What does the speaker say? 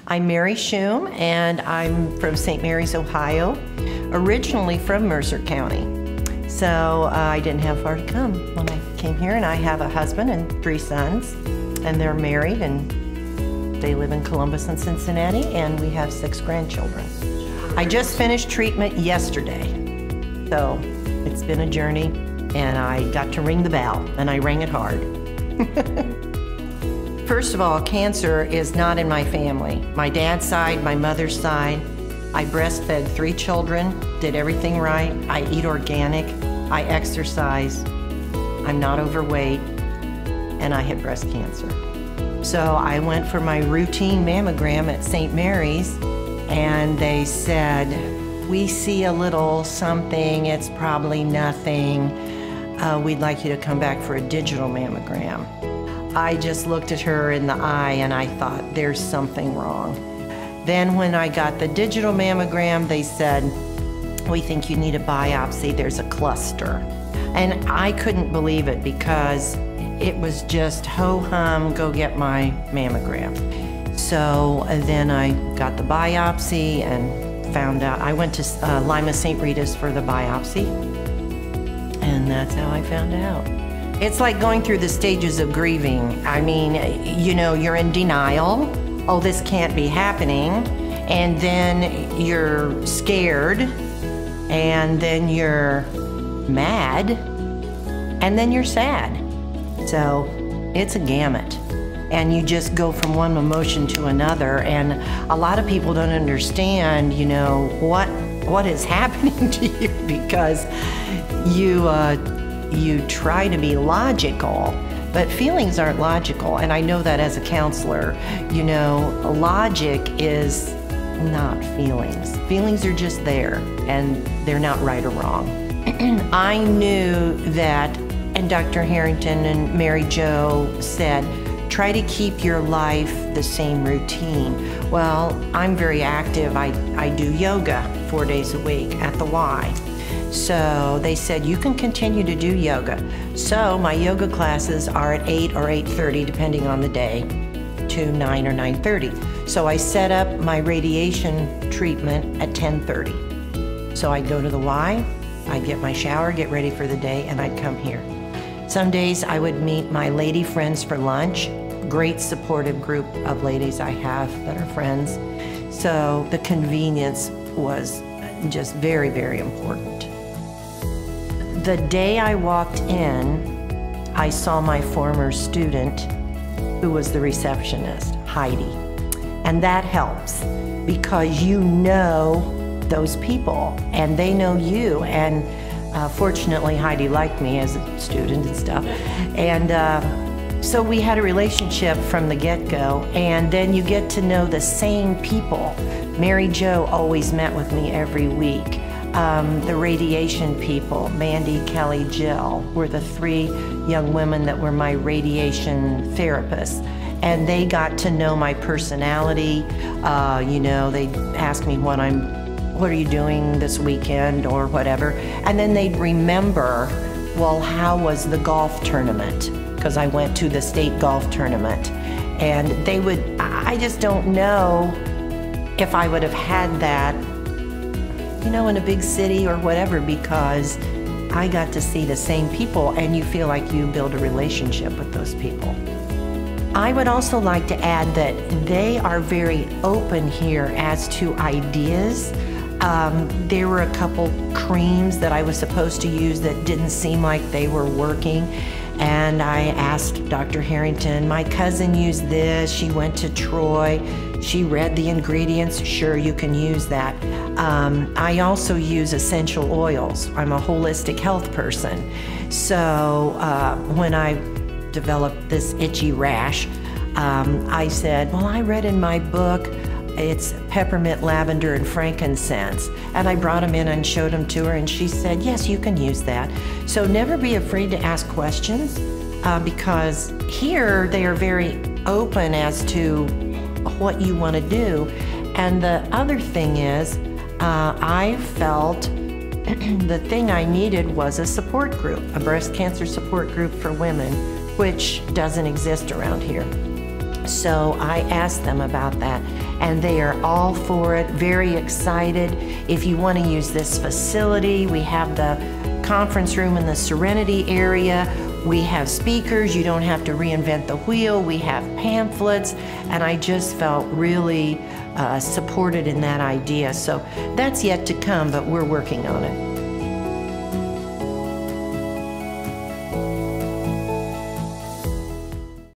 I'm Mary Schumm, and I'm from St. Mary's, Ohio, originally from Mercer County. So I didn't have far to come when I came here, and I have a husband and 3 sons, and they're married, and they live in Columbus and Cincinnati, and we have 6 grandchildren. I just finished treatment yesterday, so it's been a journey, and I got to ring the bell, and I rang it hard. First of all, cancer is not in my family. My dad's side, my mother's side. I breastfed 3 children, did everything right. I eat organic, I exercise, I'm not overweight, and I had breast cancer. So I went for my routine mammogram at St. Mary's, and they said, we see a little something, it's probably nothing. We'd like you to come back for a digital mammogram. I just looked at her in the eye and I thought, there's something wrong. Then when I got the digital mammogram, they said, we think you need a biopsy, there's a cluster. And I couldn't believe it because it was just ho-hum, go get my mammogram. So then I got the biopsy and found out, I went to Lima St. Rita's for the biopsy, and that's how I found out. It's like going through the stages of grieving. I mean, you know, you're in denial. Oh, this can't be happening. And then you're scared. And then you're mad. And then you're sad. So it's a gamut. And you just go from one emotion to another. And a lot of people don't understand, you know, what is happening to you, because you try to be logical, but feelings aren't logical. And I know that as a counselor, you know, logic is not feelings. Feelings are just there, and they're not right or wrong. I knew that, and Dr. Harrington and Mary Jo said, try to keep your life the same routine. Well, I'm very active. I do yoga 4 days a week at the Y. So they said, you can continue to do yoga. So my yoga classes are at 8 or 8:30, depending on the day, to 9 or 9:30. So I set up my radiation treatment at 10:30. So I'd go to the Y, I'd get my shower, get ready for the day, and I'd come here. Some days I would meet my lady friends for lunch. Great supportive group of ladies I have that are friends. So the convenience was just very, very important. The day I walked in, I saw my former student, who was the receptionist, Heidi. And that helps, because you know those people, and they know you. And fortunately, Heidi liked me as a student and stuff. And so we had a relationship from the get-go, and then you get to know the same people. Mary Jo always met with me every week. The radiation people, Mandy, Kelly, Jill, were the 3 young women that were my radiation therapists. And they got to know my personality. You know, they'd ask me what are you doing this weekend or whatever. And then they'd remember, well, how was the golf tournament? Because I went to the state golf tournament. And they would, I just don't know if I would have had that, you know, in a big city or whatever, because I got to see the same people, and you feel like you build a relationship with those people. I would also like to add that they are very open here as to ideas. There were a couple creams that I was supposed to use that didn't seem like they were working. And I asked Dr. Harrington, my cousin used this, she went to Troy, she read the ingredients, sure, you can use that. I also use essential oils. I'm a holistic health person. So when I developed this itchy rash, I said, well, I read in my book, it's peppermint, lavender, and frankincense. And I brought them in and showed them to her, and she said, yes, you can use that. So never be afraid to ask questions, because here they are very open as to what you want to do. And the other thing is, I felt the thing I needed was a support group, a breast cancer support group for women, which doesn't exist around here. So I asked them about that, and they are all for it, very excited. If you want to use this facility, we have the conference room in the Serenity area. We have speakers, you don't have to reinvent the wheel. We have pamphlets, and I just felt really supported in that idea. So that's yet to come, but we're working on it.